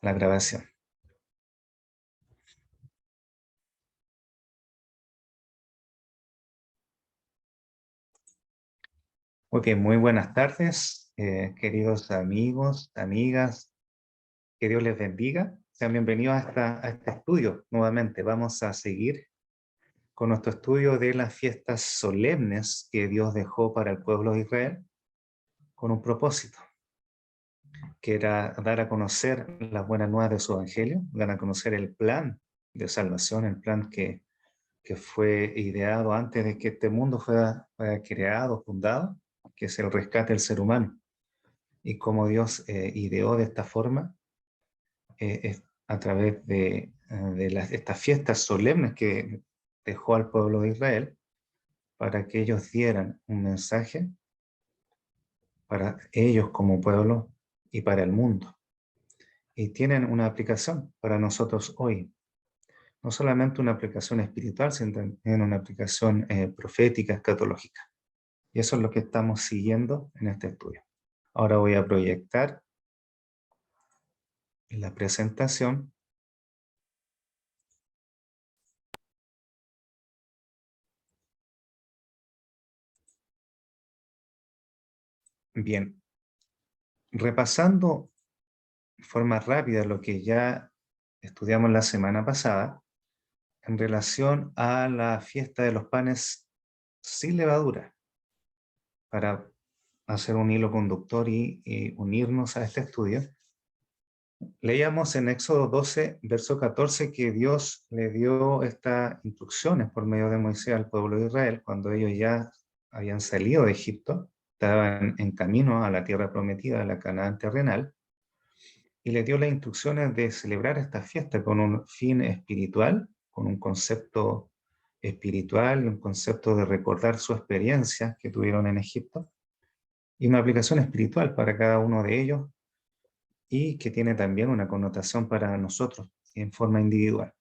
la grabación. Ok, muy buenas tardes, queridos amigos, amigas, que Dios les bendiga. Sean bienvenidos a este estudio. Nuevamente vamos a seguir con nuestro estudio de las fiestas solemnes que Dios dejó para el pueblo de Israel con un propósito, que era dar a conocer las buenas nuevas de su evangelio, dar a conocer el plan de salvación, el plan que fue ideado antes de que este mundo fuera creado, fundado, que es el rescate del ser humano. Y como Dios ideó de esta forma, a través de estas fiestas solemnes que dejó al pueblo de Israel, para que ellos dieran un mensaje para ellos como pueblo y para el mundo. Y tienen una aplicación para nosotros hoy. No solamente una aplicación espiritual, sino también una aplicación profética, escatológica. Y eso es lo que estamos siguiendo en este estudio. Ahora voy a proyectar la presentación. Bien, repasando de forma rápida lo que ya estudiamos la semana pasada, en relación a la fiesta de los panes sin levadura, para hacer un hilo conductor y unirnos a este estudio. Leíamos en Éxodo 12, verso 14, que Dios le dio estas instrucciones por medio de Moisés al pueblo de Israel, cuando ellos ya habían salido de Egipto, estaban en camino a la tierra prometida, a la Canaán terrenal, y le dio las instrucciones de celebrar esta fiesta con un fin espiritual, con un concepto espiritual, un concepto de recordar su experiencia que tuvieron en Egipto, y una aplicación espiritual para cada uno de ellos, y que tiene también una connotación para nosotros en forma individual.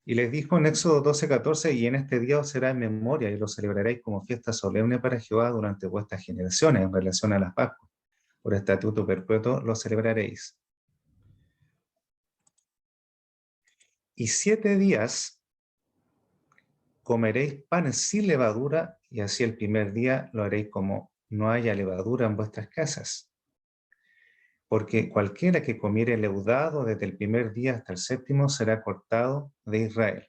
Y les dijo en Éxodo 12:14, y en este día os será en memoria y lo celebraréis como fiesta solemne para Jehová durante vuestras generaciones en relación a las Pascuas. Por estatuto perpetuo lo celebraréis. Y 7 días comeréis panes sin levadura, y así el primer día lo haréis como no haya levadura en vuestras casas. Porque cualquiera que comiere leudado desde el primer día hasta el séptimo será cortado de Israel.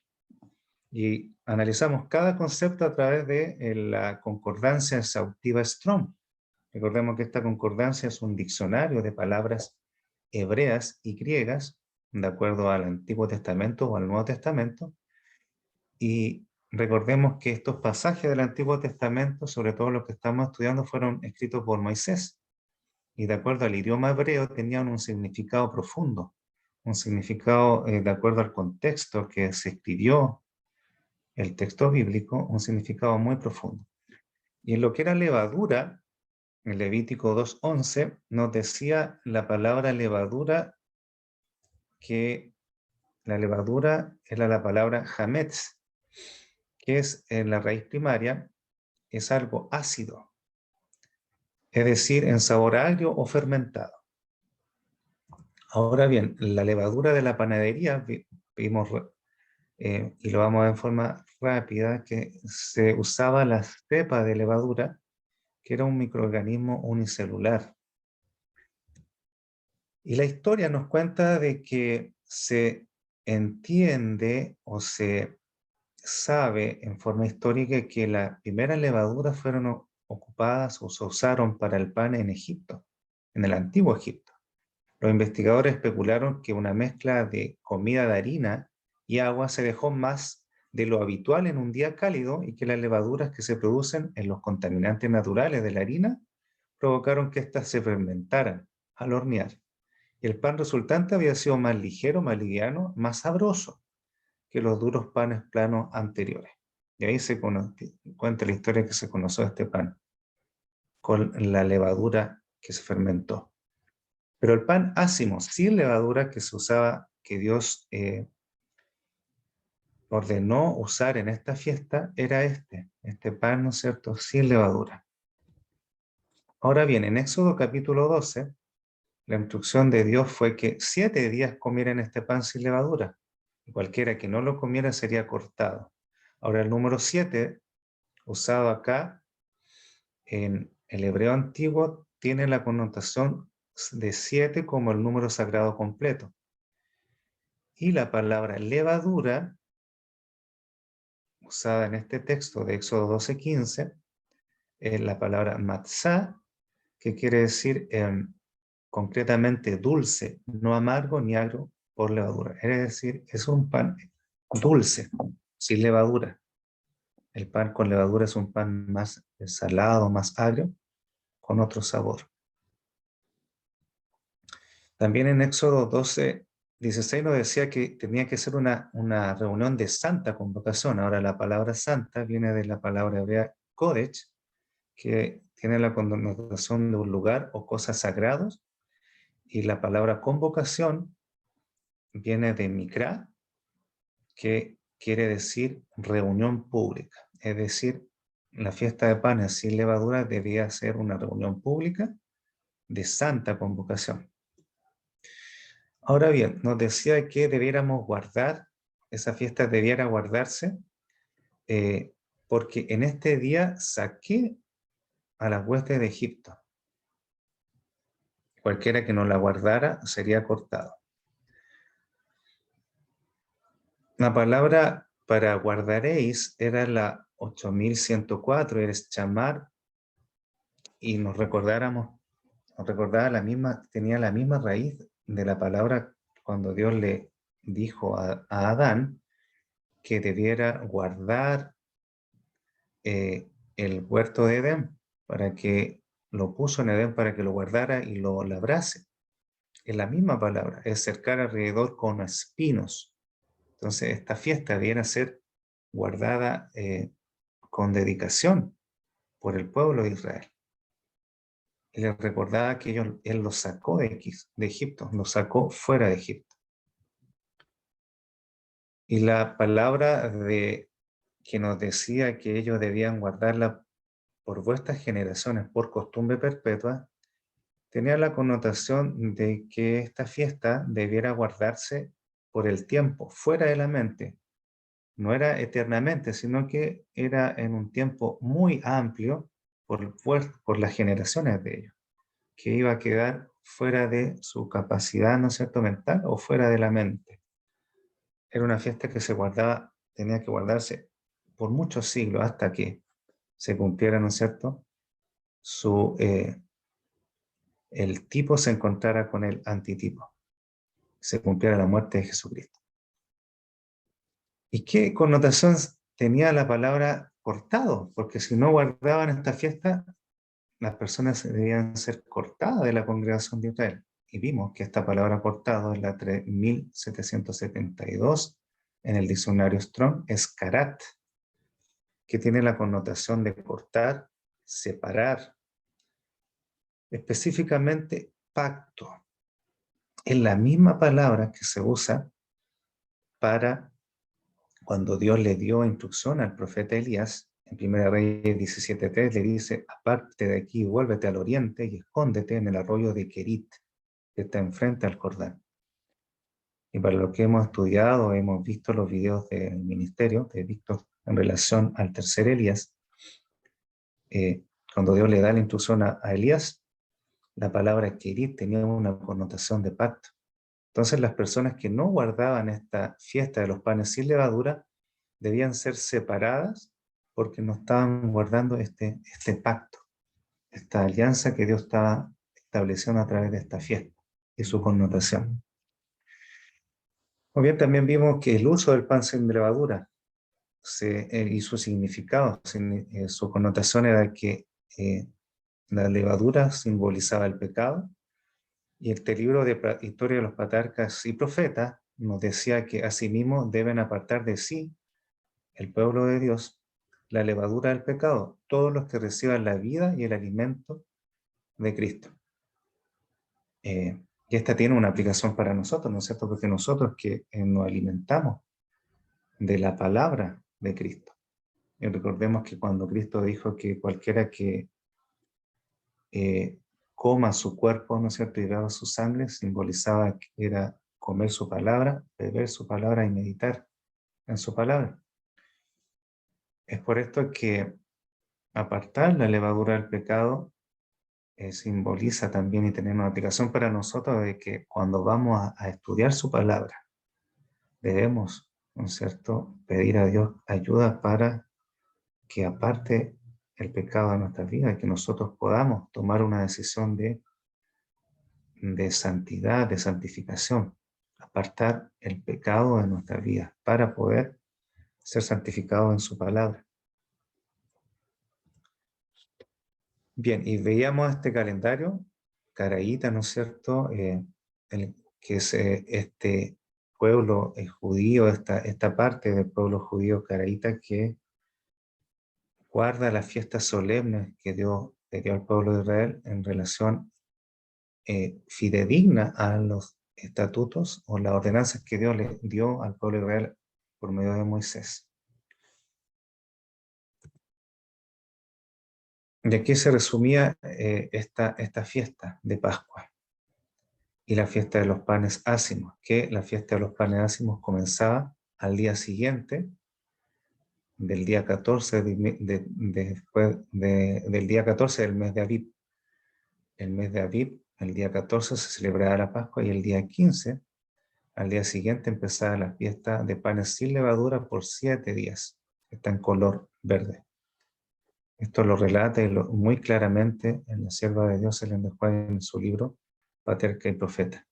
Y analizamos cada concepto a través de la concordancia exhaustiva Strong. Recordemos que esta concordancia es un diccionario de palabras hebreas y griegas, de acuerdo al Antiguo Testamento o al Nuevo Testamento, y recordemos que estos pasajes del Antiguo Testamento, sobre todo los que estamos estudiando, fueron escritos por Moisés, y de acuerdo al idioma hebreo tenían un significado profundo, un significado de acuerdo al contexto que se escribió el texto bíblico, un significado muy profundo. Y en lo que era levadura, en Levítico 2:11 nos decía la palabra levadura, que la levadura era la palabra hametz, que es en la raíz primaria, es algo ácido, es decir, en sabor agrio o fermentado. Ahora bien, la levadura de la panadería, vimos, y lo vamos a ver en forma rápida, que se usaba la cepa de levadura, que era un microorganismo unicelular. Y la historia nos cuenta de que se entiende o se sabe en forma histórica que las primeras levaduras fueron ocupadas o se usaron para el pan en Egipto, en el antiguo Egipto. Los investigadores especularon que una mezcla de comida de harina y agua se dejó más de lo habitual en un día cálido, y que las levaduras que se producen en los contaminantes naturales de la harina provocaron que éstas se fermentaran al hornear. Y el pan resultante había sido más ligero, más liviano, más sabroso que los duros panes planos anteriores. Y ahí se cuenta la historia que se conoció este pan, con la levadura que se fermentó. Pero el pan ácimo, sin levadura, que se usaba, que Dios ordenó usar en esta fiesta, era este pan, ¿no es cierto?, sin levadura. Ahora bien, en Éxodo capítulo 12, la instrucción de Dios fue que 7 días comieran este pan sin levadura. Y cualquiera que no lo comiera sería cortado. Ahora el número 7, usado acá en el hebreo antiguo, tiene la connotación de 7 como el número sagrado completo. Y la palabra levadura, usada en este texto de Éxodo 12:15, es la palabra matzah, que quiere decir concretamente dulce, no amargo ni agrio por levadura. Es decir, es un pan dulce, sin levadura. El pan con levadura es un pan más salado, más agrio, con otro sabor. También en Éxodo 12:16 nos decía que tenía que ser una reunión de santa convocación. Ahora la palabra santa viene de la palabra hebrea kodesh, que tiene la connotación de un lugar o cosas sagrados, y la palabra convocación viene de mikra, que quiere decir reunión pública. Es decir, la fiesta de panes sin levadura debía ser una reunión pública de santa convocación. Ahora bien, nos decía que debiéramos guardar, esa fiesta debiera guardarse, porque en este día saqué a las huestes de Egipto. Cualquiera que no la guardara sería cortado. La palabra para guardaréis era la 8104, eres chamar, y nos recordaba tenía la misma raíz de la palabra cuando Dios le dijo a Adán que debiera guardar el huerto de Edén, para que lo puso en Edén para que lo guardara y lo labrase. Es la misma palabra, es cercar alrededor con espinos. Entonces esta fiesta debiera ser guardada con dedicación por el pueblo de Israel. Y les recordaba que él los sacó de Egipto, los sacó fuera de Egipto. Y la palabra que nos decía que ellos debían guardarla por vuestras generaciones, por costumbre perpetua, tenía la connotación de que esta fiesta debiera guardarse por el tiempo, fuera de la mente. No era eternamente, sino que era en un tiempo muy amplio por las generaciones de ellos, que iba a quedar fuera de su capacidad, ¿no es cierto?, mental, o fuera de la mente. Era una fiesta que tenía que guardarse por muchos siglos hasta que se cumpliera, ¿no es cierto?, el tipo se encontrara con el antitipo, se cumpliera la muerte de Jesucristo. ¿Y qué connotación tenía la palabra cortado? Porque si no guardaban esta fiesta, las personas debían ser cortadas de la congregación de Israel. Y vimos que esta palabra cortado es la 3772 en el diccionario Strong, es karat, que tiene la connotación de cortar, separar, específicamente pacto. Es la misma palabra que se usa para cuando Dios le dio instrucción al profeta Elías, en 1 Reyes 17:3 le dice: aparte de aquí, vuélvete al oriente y escóndete en el arroyo de Kerit, que está enfrente al Jordán. Y para los que hemos estudiado, hemos visto los videos del ministerio de Víctor en relación al tercer Elías, cuando Dios le da la instrucción a Elías, la palabra Kerit tenía una connotación de pacto. Entonces las personas que no guardaban esta fiesta de los panes sin levadura debían ser separadas porque no estaban guardando este pacto, esta alianza que Dios estaba estableciendo a través de esta fiesta y su connotación. Muy bien, también vimos que el uso del pan sin levadura y su significado, su connotación era que la levadura simbolizaba el pecado, y este libro de Historia de los Patriarcas y Profetas nos decía que asimismo deben apartar de sí el pueblo de Dios la levadura del pecado, todos los que reciban la vida y el alimento de Cristo. Y esta tiene una aplicación para nosotros, ¿no es cierto? Porque nosotros que nos alimentamos de la palabra de Cristo. Y recordemos que cuando Cristo dijo que cualquiera que coma su cuerpo, ¿no es cierto?, y beba su sangre, simbolizaba que era comer su palabra, beber su palabra y meditar en su palabra. Es por esto que apartar la levadura del pecado simboliza también y tener una aplicación para nosotros de que cuando vamos a estudiar su palabra, debemos, ¿no es cierto?, pedir a Dios ayuda para que aparte el pecado de nuestras vidas y que nosotros podamos tomar una decisión de santidad, de santificación, apartar el pecado de nuestras vidas para poder ser santificados en su palabra. Bien, y veíamos este calendario, caraíta, ¿no es cierto?, que es este pueblo judío, esta parte del pueblo judío caraíta que guarda las fiestas solemnes que Dios le dio al pueblo de Israel en relación fidedigna a los estatutos o las ordenanzas que Dios le dio al pueblo de Israel por medio de Moisés. Y aquí se resumía esta fiesta de Pascua y la fiesta de los panes ácimos, que la fiesta de los panes ácimos comenzaba al día siguiente del día 14 del día 14 del mes de Abib. El mes de Abib, el día 14 se celebraba la Pascua y el día 15, al día siguiente, empezaba la fiesta de panes sin levadura por 7 días. Está en color verde. Esto lo relata muy claramente en la sierva de Dios, Ellen de White, en su libro Patriarca y Profeta.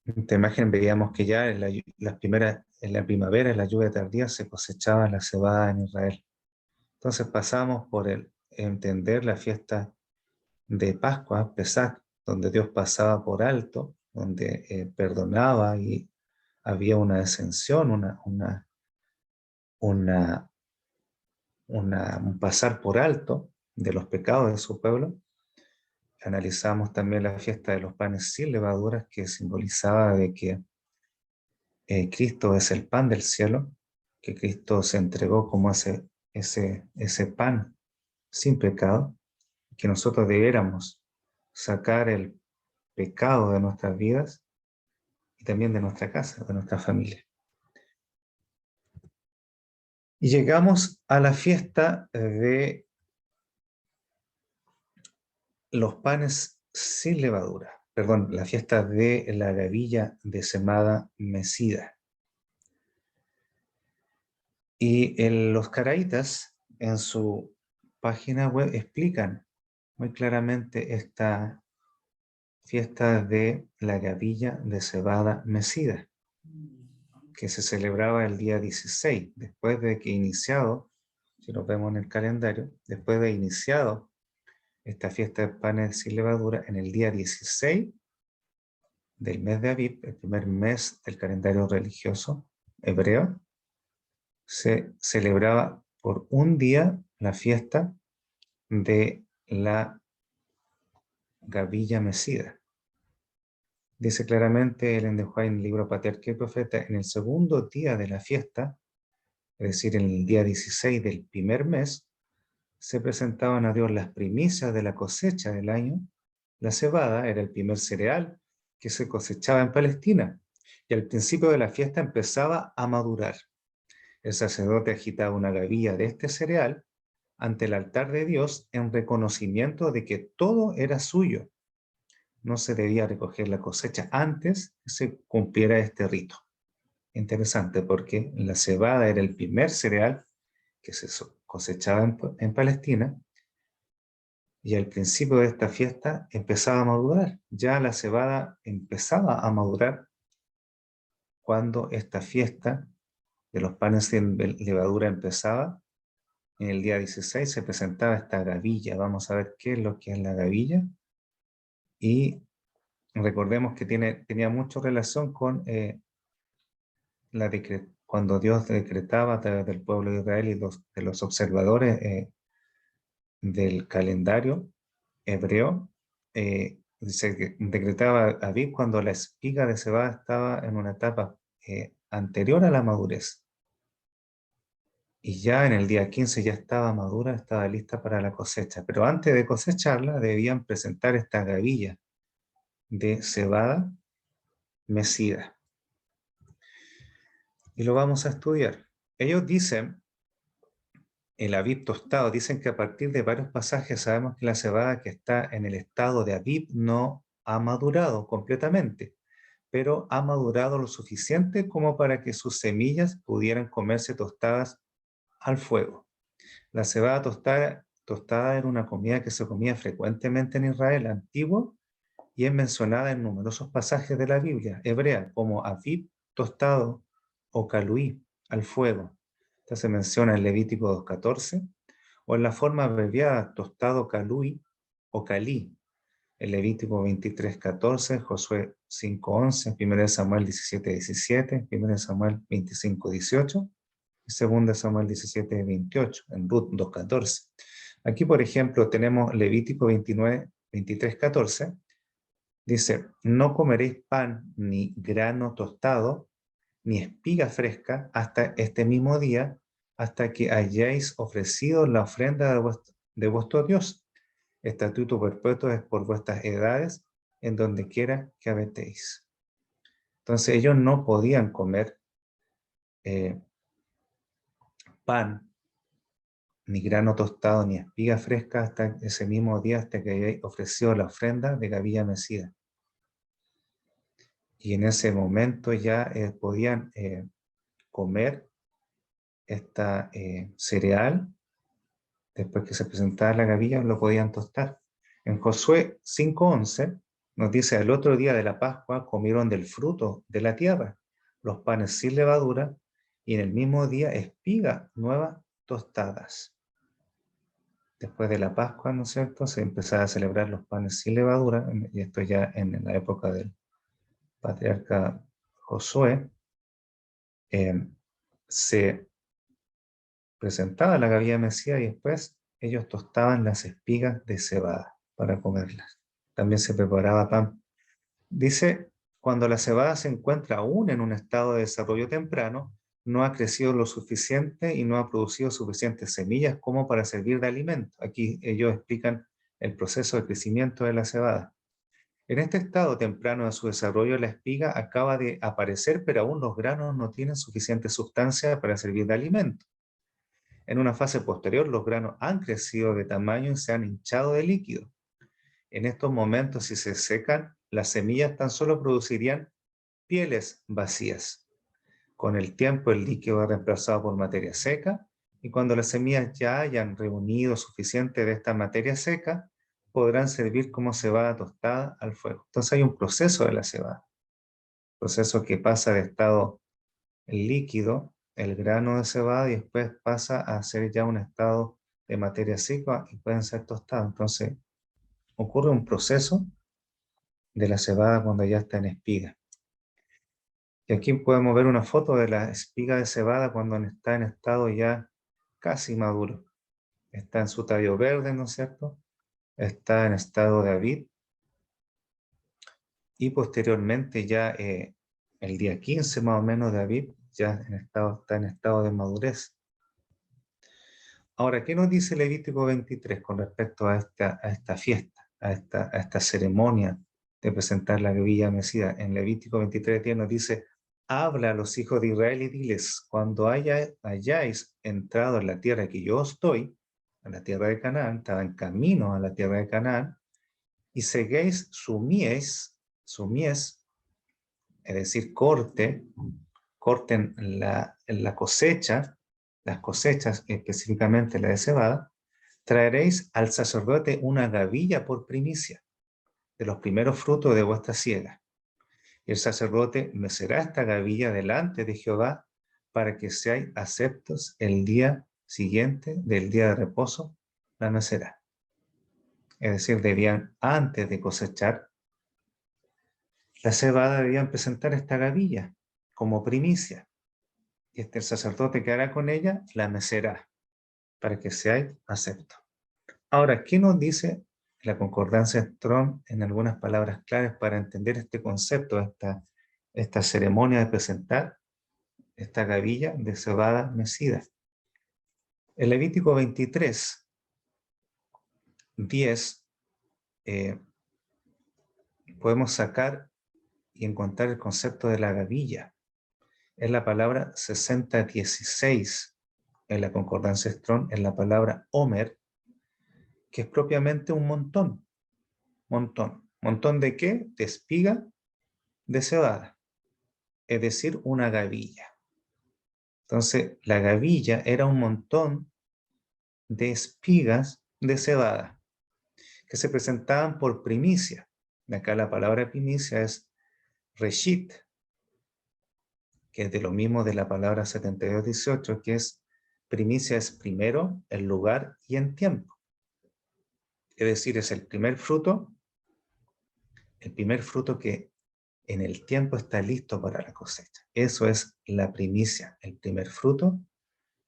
En esta imagen veíamos que ya en la primavera, en la lluvia tardía, se cosechaba la cebada en Israel. Entonces pasamos por el entender la fiesta de Pascua, Pesach, donde Dios pasaba por alto, donde perdonaba y había una descensión, un pasar por alto de los pecados de su pueblo. Analizamos también la fiesta de los panes sin levaduras, que simbolizaba de que Cristo es el pan del cielo, que Cristo se entregó como ese pan sin pecado, que nosotros debiéramos sacar el pecado de nuestras vidas y también de nuestra casa, de nuestra familia. Y llegamos a la fiesta de los panes sin levadura, perdón, la fiesta de la gavilla desemada mecida. Y los caraítas en su página web explican muy claramente esta fiesta de la gavilla de cebada mecida, que se celebraba el día 16, después de que iniciado, si lo vemos en el calendario, después de iniciado esta fiesta de panes sin levadura, en el día 16 del mes de Abib, el primer mes del calendario religioso hebreo, se celebraba por un día la fiesta de la gavilla mecida. Dice claramente Ellen de White en el libro Patriarca y Profeta, en el segundo día de la fiesta, es decir, en el día 16 del primer mes, se presentaban a Dios las primicias de la cosecha del año. La cebada era el primer cereal que se cosechaba en Palestina, y al principio de la fiesta empezaba a madurar. El sacerdote agitaba una gavilla de este cereal ante el altar de Dios en reconocimiento de que todo era suyo. No se debía recoger la cosecha antes que se cumpliera este rito. Interesante, porque la cebada era el primer cereal que se cosechaba en Palestina, y al principio de esta fiesta empezaba a madurar. Ya la cebada empezaba a madurar cuando esta fiesta de los panes sin levadura empezaba. En el día 16 se presentaba esta gavilla. Vamos a ver qué es lo que es la gavilla. Y recordemos que tenía mucha relación con cuando Dios decretaba a través del pueblo de Israel y de los observadores del calendario hebreo, se decretaba Abib cuando la espiga de cebada estaba en una etapa anterior a la madurez. y ya en el día 15 ya estaba madura, estaba lista para la cosecha. Pero antes de cosecharla debían presentar esta gavilla de cebada mecida. Y lo vamos a estudiar. Ellos dicen, el Aviv tostado, dicen que a partir de varios pasajes sabemos que la cebada que está en el estado de Aviv no ha madurado completamente, pero ha madurado lo suficiente como para que sus semillas pudieran comerse tostadas al fuego. La cebada tostada era una comida que se comía frecuentemente en Israel antiguo y es mencionada en numerosos pasajes de la Biblia hebrea como Aviv tostado o Kaluí al fuego. Esta se menciona en Levítico 2:14 o en la forma abreviada tostado Kaluí o Calí en Levítico 23:14, Josué 5:11, 1 Samuel 17:17, 1 Samuel 25:18 y 2 Samuel 17:28, en Ruth 2:14. Aquí, por ejemplo, tenemos Levítico 23:14, dice, no comeréis pan ni grano tostado, ni espiga fresca hasta este mismo día, hasta que hayáis ofrecido la ofrenda de vuestro Dios. Estatuto perpetuo es por vuestras edades, en donde quiera que habitéis. Entonces ellos no podían comer pan, ni grano tostado, ni espiga fresca hasta ese mismo día, hasta que hayáis ofrecido la ofrenda de gavilla mecida. Y en ese momento ya podían comer esta cereal. Después que se presentaba la gavilla, lo podían tostar. En Josué 5:11 nos dice, al otro día de la Pascua comieron del fruto de la tierra, los panes sin levadura, y en el mismo día espigas nuevas tostadas. Después de la Pascua, ¿no es cierto?, se empezaba a celebrar los panes sin levadura, y esto ya en la época del patriarca Josué, se presentaba la gavilla mecida y después ellos tostaban las espigas de cebada para comerlas. También se preparaba pan. Dice, cuando la cebada se encuentra aún en un estado de desarrollo temprano, no ha crecido lo suficiente y no ha producido suficientes semillas como para servir de alimento. Aquí ellos explican el proceso de crecimiento de la cebada. En este estado temprano de su desarrollo, la espiga acaba de aparecer, pero aún los granos no tienen suficiente sustancia para servir de alimento. En una fase posterior, los granos han crecido de tamaño y se han hinchado de líquido. En estos momentos, si se secan, las semillas tan solo producirían pieles vacías. Con el tiempo, el líquido es reemplazado por materia seca y cuando las semillas ya hayan reunido suficiente de esta materia seca, podrán servir como cebada tostada al fuego. Entonces hay un proceso de la cebada, proceso que pasa de estado líquido, el grano de cebada, y después pasa a ser ya un estado de materia seca y pueden ser tostados. Entonces ocurre un proceso de la cebada cuando ya está en espiga. Y aquí podemos ver una foto de la espiga de cebada cuando está en estado ya casi maduro. Está en su tallo verde, ¿no es cierto? Está en estado de Aviv. Y posteriormente ya el día 15 más o menos de Aviv ya está en estado de madurez. Ahora, ¿qué nos dice Levítico 23 con respecto a esta fiesta, a esta ceremonia de presentar la gavilla mecida? En Levítico 23:10 nos dice, habla a los hijos de Israel y diles, cuando hayáis entrado en la tierra que yo os doy, en la tierra de Canaán, estaba en camino a la tierra de Canaán, y seguéis su mies, es decir, corten la cosecha, las cosechas, específicamente la de cebada, traeréis al sacerdote una gavilla por primicia de los primeros frutos de vuestra siega. Y el sacerdote mecerá esta gavilla delante de Jehová para que seáis aceptos el día siguiente del día de reposo, la mecerá. Es decir, debían, antes de cosechar la cebada, debían presentar esta gavilla como primicia. Y el sacerdote que hará con ella, la mecerá, para que seáis aceptos. Ahora, ¿qué nos dice la concordancia Strong en algunas palabras claves para entender este concepto, esta ceremonia de presentar esta gavilla de cebada mecida? En Levítico 23, 10, podemos sacar y encontrar el concepto de la gavilla. Es la palabra 6016 en la concordancia Strong, es la palabra Homer, que es propiamente un montón. Montón. ¿Montón de qué? De espiga de cebada, es decir, una gavilla. Entonces, la gavilla era un montón de espigas de cebada que se presentaban por primicia. De acá la palabra primicia es reshit, que es de lo mismo de la palabra 7218, que es primicia es primero, en lugar y en tiempo. Es decir, es el primer fruto que en el tiempo está listo para la cosecha. Eso es la primicia, el primer fruto,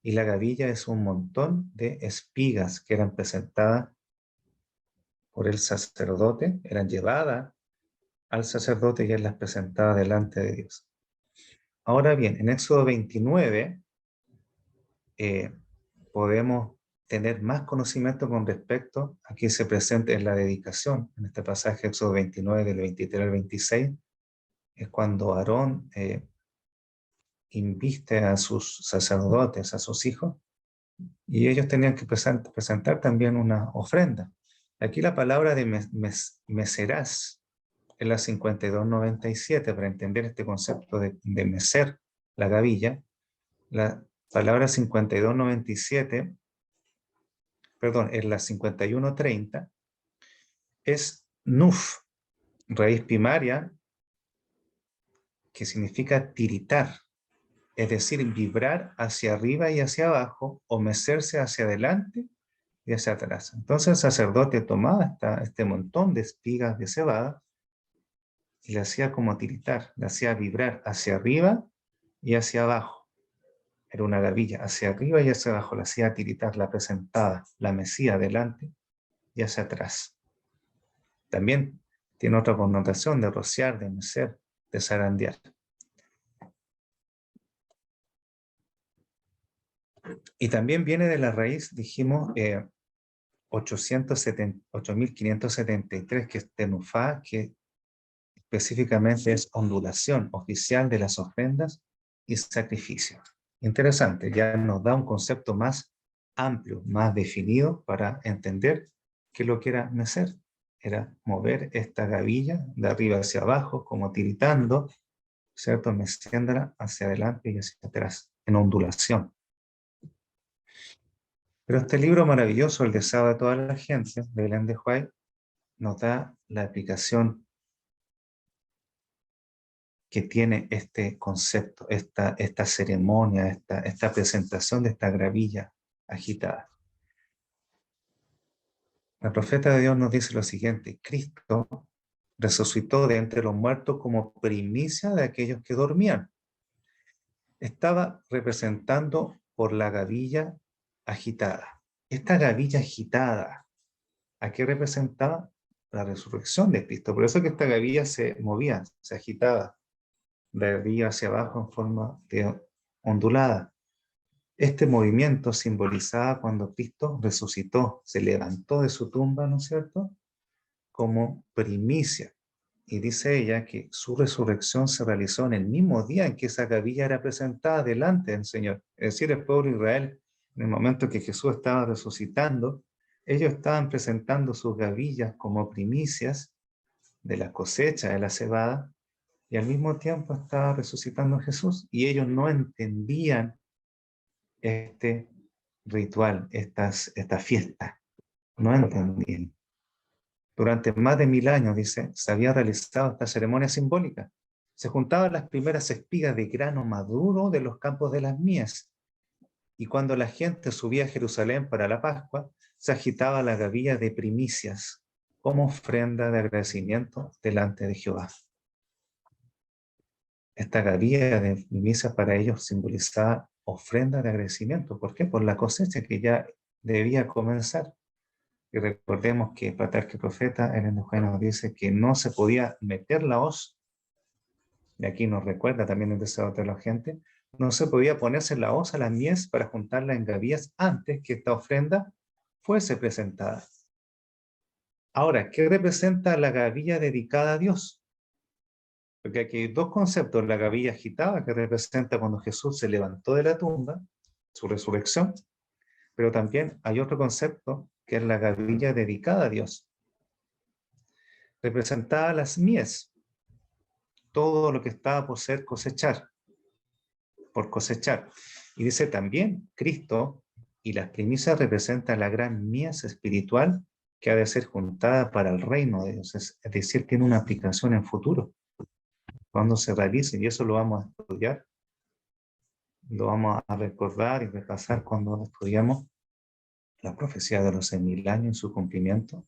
y la gavilla es un montón de espigas que eran presentadas por el sacerdote, eran llevadas al sacerdote y él las presentaba delante de Dios. Ahora bien, en Éxodo 29 podemos tener más conocimiento con respecto a qué se presenta en la dedicación. En este pasaje, Éxodo 29, del 23 al 26, es cuando Aarón inviste a sus sacerdotes, a sus hijos, y ellos tenían que presentar también una ofrenda. Aquí la palabra de meserás es la 5297, para entender este concepto de mecer la gavilla. La palabra 5297, perdón, es la 5130, es nuf, raíz primaria, que significa tiritar, es decir, vibrar hacia arriba y hacia abajo, o mecerse hacia adelante y hacia atrás. Entonces el sacerdote tomaba este montón de espigas de cebada y le hacía como tiritar, le hacía vibrar hacia arriba y hacia abajo. Era una gavilla, hacia arriba y hacia abajo, la hacía tiritar, la presentaba, la mecía adelante y hacia atrás. También tiene otra connotación de rociar, de mecer, de zarandear. Y también viene de la raíz, dijimos, 8573, que es tenufá, que específicamente es ondulación oficial de las ofrendas y sacrificios. Interesante, ya nos da un concepto más amplio, más definido para entender que lo que era mecer era mover esta gavilla de arriba hacia abajo, como tiritando, ¿cierto? Meciéndola hacia adelante y hacia atrás, en ondulación. Pero este libro maravilloso, El deseo de toda la gente, de Ellen de White, nos da la explicación que tiene este concepto, esta ceremonia, esta presentación de esta gravilla agitada. La profeta de Dios nos dice lo siguiente: Cristo resucitó de entre los muertos como primicia de aquellos que dormían. Estaba representando por la gavilla agitada. Esta gavilla agitada, ¿a qué representaba? La resurrección de Cristo. Por eso que esta gavilla se movía, se agitaba de arriba hacia abajo en forma de ondulada. Este movimiento simbolizaba cuando Cristo resucitó, se levantó de su tumba, ¿no es cierto?, como primicia. Y dice ella que su resurrección se realizó en el mismo día en que esa gavilla era presentada delante del Señor. Es decir, el pueblo de Israel, en el momento que Jesús estaba resucitando, ellos estaban presentando sus gavillas como primicias de la cosecha de la cebada, y al mismo tiempo estaba resucitando Jesús, y ellos no entendían este ritual, esta fiesta, no entendían. Durante más de 1000 años, dice, se había realizado esta ceremonia simbólica. Se juntaban las primeras espigas de grano maduro de los campos de las mies, y cuando la gente subía a Jerusalén para la Pascua, se agitaba la gavilla de primicias como ofrenda de agradecimiento delante de Jehová. Esta gavilla de primicias para ellos simbolizaba ofrenda de agradecimiento. ¿Por qué? Por la cosecha que ya debía comenzar. Y recordemos que Patriarca Profeta en el Evangelio nos dice que no se podía meter la hoz, y aquí nos recuerda también el deseo de la gente, no se podía ponerse en la hoz a la mies para juntarla en gavillas antes que esta ofrenda fuese presentada. Ahora, ¿qué representa la gavilla dedicada a Dios? Porque aquí hay dos conceptos: la gavilla agitada, que representa cuando Jesús se levantó de la tumba, su resurrección, pero también hay otro concepto que es la gavilla dedicada a Dios. Representaba las mies, todo lo que estaba por ser por cosechar. Y dice también, Cristo y las primicias representan la gran mies espiritual que ha de ser juntada para el reino de Dios. Es decir, tiene una aplicación en futuro, cuando se realice, y eso lo vamos a estudiar, lo vamos a recordar y repasar cuando estudiamos la profecía de los 6.000 años en su cumplimiento,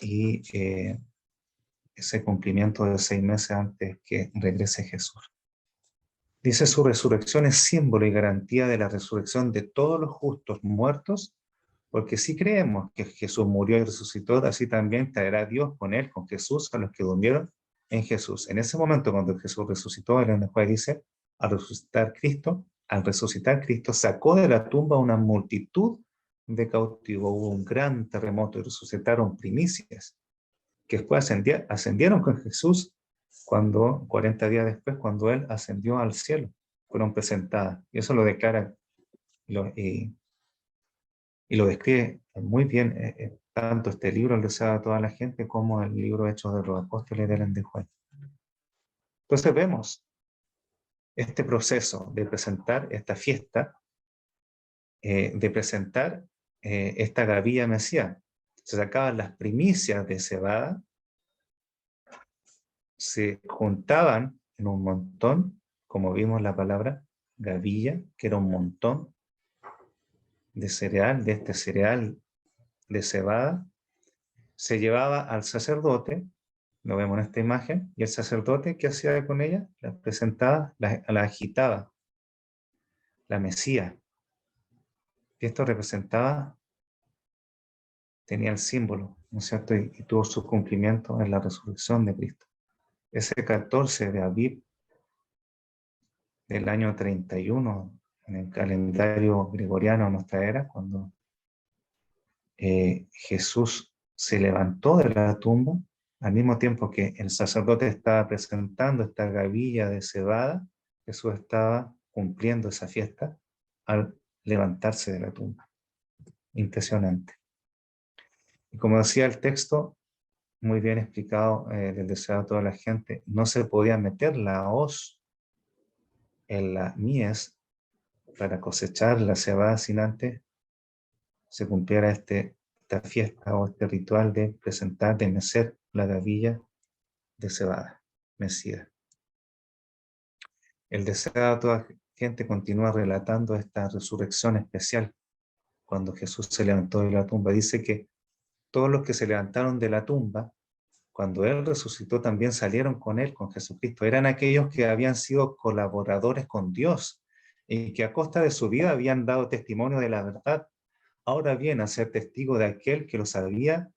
y ese cumplimiento de 6 meses antes que regrese Jesús. Dice: su resurrección es símbolo y garantía de la resurrección de todos los justos muertos, porque si creemos que Jesús murió y resucitó, así también traerá Dios con él, con Jesús, a los que durmieron en Jesús. En ese momento, cuando Jesús resucitó, el juez dice, al resucitar Cristo, sacó de la tumba una multitud de cautivos. Hubo un gran terremoto y resucitaron primicias, que después ascendieron con Jesús 40 días después, cuando él ascendió al cielo, fueron presentadas. Y eso lo declara y lo describe muy bien, tanto este libro, El deseo de toda la gente, como el libro Hechos de los Apóstoles de Ellen de Juan. Entonces vemos este proceso de presentar esta fiesta, de presentar esta gavilla mesía. Se sacaban las primicias de cebada, se juntaban en un montón, como vimos la palabra gavilla, que era un montón de cereal, de este cereal de cebada, se llevaba al sacerdote, lo vemos en esta imagen, y el sacerdote, ¿qué hacía con ella? La presentaba, la agitaba, la mecía. Y esto representaba, tenía el símbolo, ¿no es cierto? Y tuvo su cumplimiento en la resurrección de Cristo. Ese 14 de Aviv del año 31, en el calendario gregoriano de nuestra era, cuando Jesús se levantó de la tumba, al mismo tiempo que el sacerdote estaba presentando esta gavilla de cebada, Jesús estaba cumpliendo esa fiesta al levantarse de la tumba. Impresionante. Y como decía el texto, muy bien explicado, del deseo de toda la gente, no se podía meter la hoz en la mies para cosechar la cebada sin antes se cumpliera esta fiesta o este ritual de presentar, de mecer la gavilla de cebada mecida. El deseo de toda gente continúa relatando esta resurrección especial cuando Jesús se levantó de la tumba. Dice que todos los que se levantaron de la tumba, cuando Él resucitó, también salieron con Él, con Jesucristo. Eran aquellos que habían sido colaboradores con Dios y que a costa de su vida habían dado testimonio de la verdad. Ahora bien, a ser testigo de aquel que los había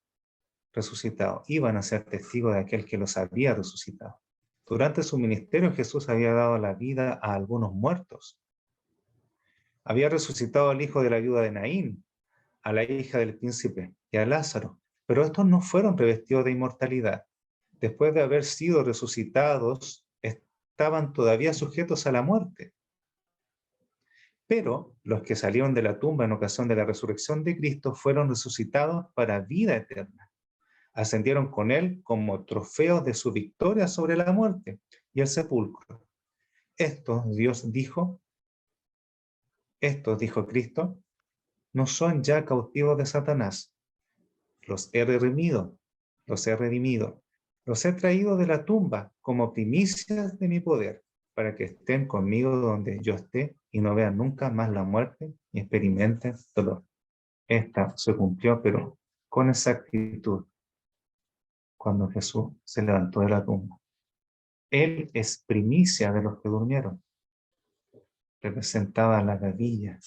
resucitado. Iban a ser testigos de aquel que los había resucitado. Durante su ministerio, Jesús había dado la vida a algunos muertos. Había resucitado al hijo de la viuda de Naín, a la hija del príncipe y a Lázaro. Pero estos no fueron revestidos de inmortalidad. Después de haber sido resucitados, estaban todavía sujetos a la muerte. Pero los que salieron de la tumba en ocasión de la resurrección de Cristo fueron resucitados para vida eterna. Ascendieron con él como trofeos de su victoria sobre la muerte y el sepulcro. Estos, dijo Cristo, no son ya cautivos de Satanás. Los he redimido, los he traído de la tumba como primicias de mi poder, para que estén conmigo donde yo esté y no vean nunca más la muerte y experimenten dolor. Esta se cumplió, pero con exactitud, cuando Jesús se levantó de la tumba. Él es primicia de los que durmieron. Representaba la gavilla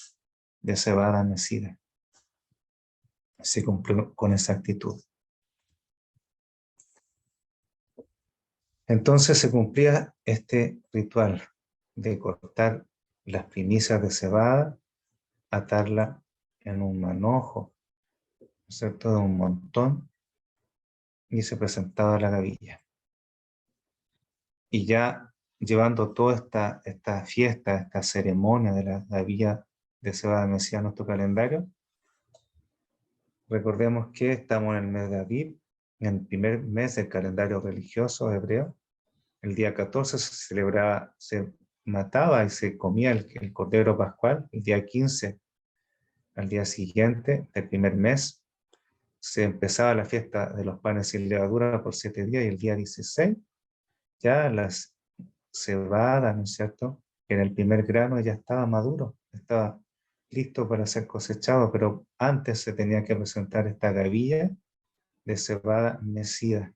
de cebada mecida. Se cumplió con exactitud. Entonces se cumplía este ritual de cortar las primicias de cebada, atarla en un manojo, ¿no es cierto?, de un montón, y se presentaba la gavilla. Y ya llevando toda esta fiesta, esta ceremonia de la gavilla de cebada mecida a nuestro calendario, recordemos que estamos en el mes de Aviv, en el primer mes del calendario religioso hebreo. El día 14 se celebraba, se mataba y se comía el cordero pascual. El día 15, al día siguiente del primer mes, se empezaba la fiesta de los panes sin levadura por 7 días, y el día 16 ya las cebadas, ¿no es cierto?, en el primer grano ya estaba maduro, estaba listo para ser cosechado, pero antes se tenía que presentar esta gavilla de cebada mecida.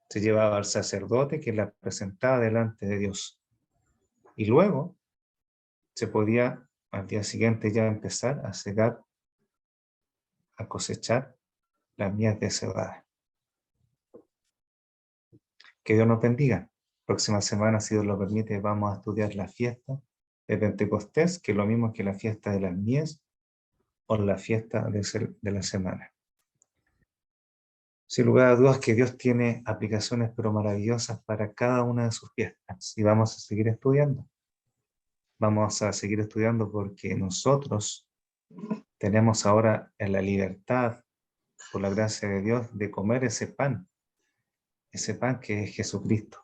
Se llevaba al sacerdote que la presentaba delante de Dios. Y luego se podía al día siguiente ya empezar a segar, a cosechar las mies de cebada. Que Dios nos bendiga. Próxima semana, si Dios lo permite, vamos a estudiar la fiesta de Pentecostés, que es lo mismo que la fiesta de las mies o la fiesta de la semana. Sin lugar a dudas que Dios tiene aplicaciones pero maravillosas para cada una de sus fiestas, y vamos a seguir estudiando. Vamos a seguir estudiando porque nosotros tenemos ahora la libertad, por la gracia de Dios, de comer ese pan que es Jesucristo.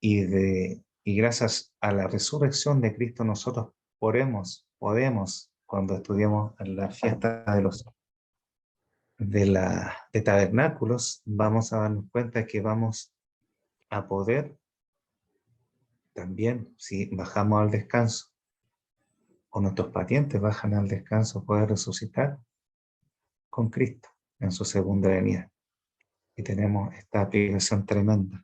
Y gracias a la resurrección de Cristo nosotros podemos, cuando estudiamos la fiesta de tabernáculos, vamos a darnos cuenta que vamos a poder también, si bajamos al descanso, o nuestros parientes bajan al descanso, poder resucitar con Cristo en su segunda venida. Y tenemos esta aplicación tremenda.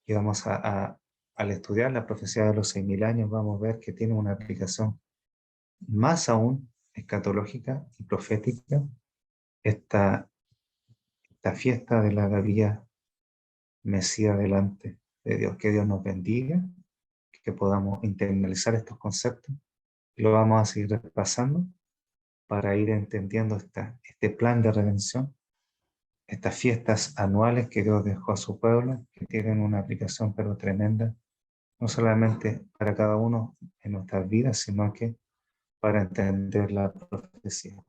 Y vamos al estudiar la profecía de los 6.000 años, vamos a ver que tiene una aplicación más aún escatológica y profética, esta fiesta de la gavilla mecida delante de Dios. Que Dios nos bendiga, que podamos internalizar estos conceptos. Lo vamos a seguir repasando para ir entendiendo este plan de redención, estas fiestas anuales que Dios dejó a su pueblo, que tienen una aplicación pero tremenda, no solamente para cada uno en nuestras vidas, sino que para entender la profecía.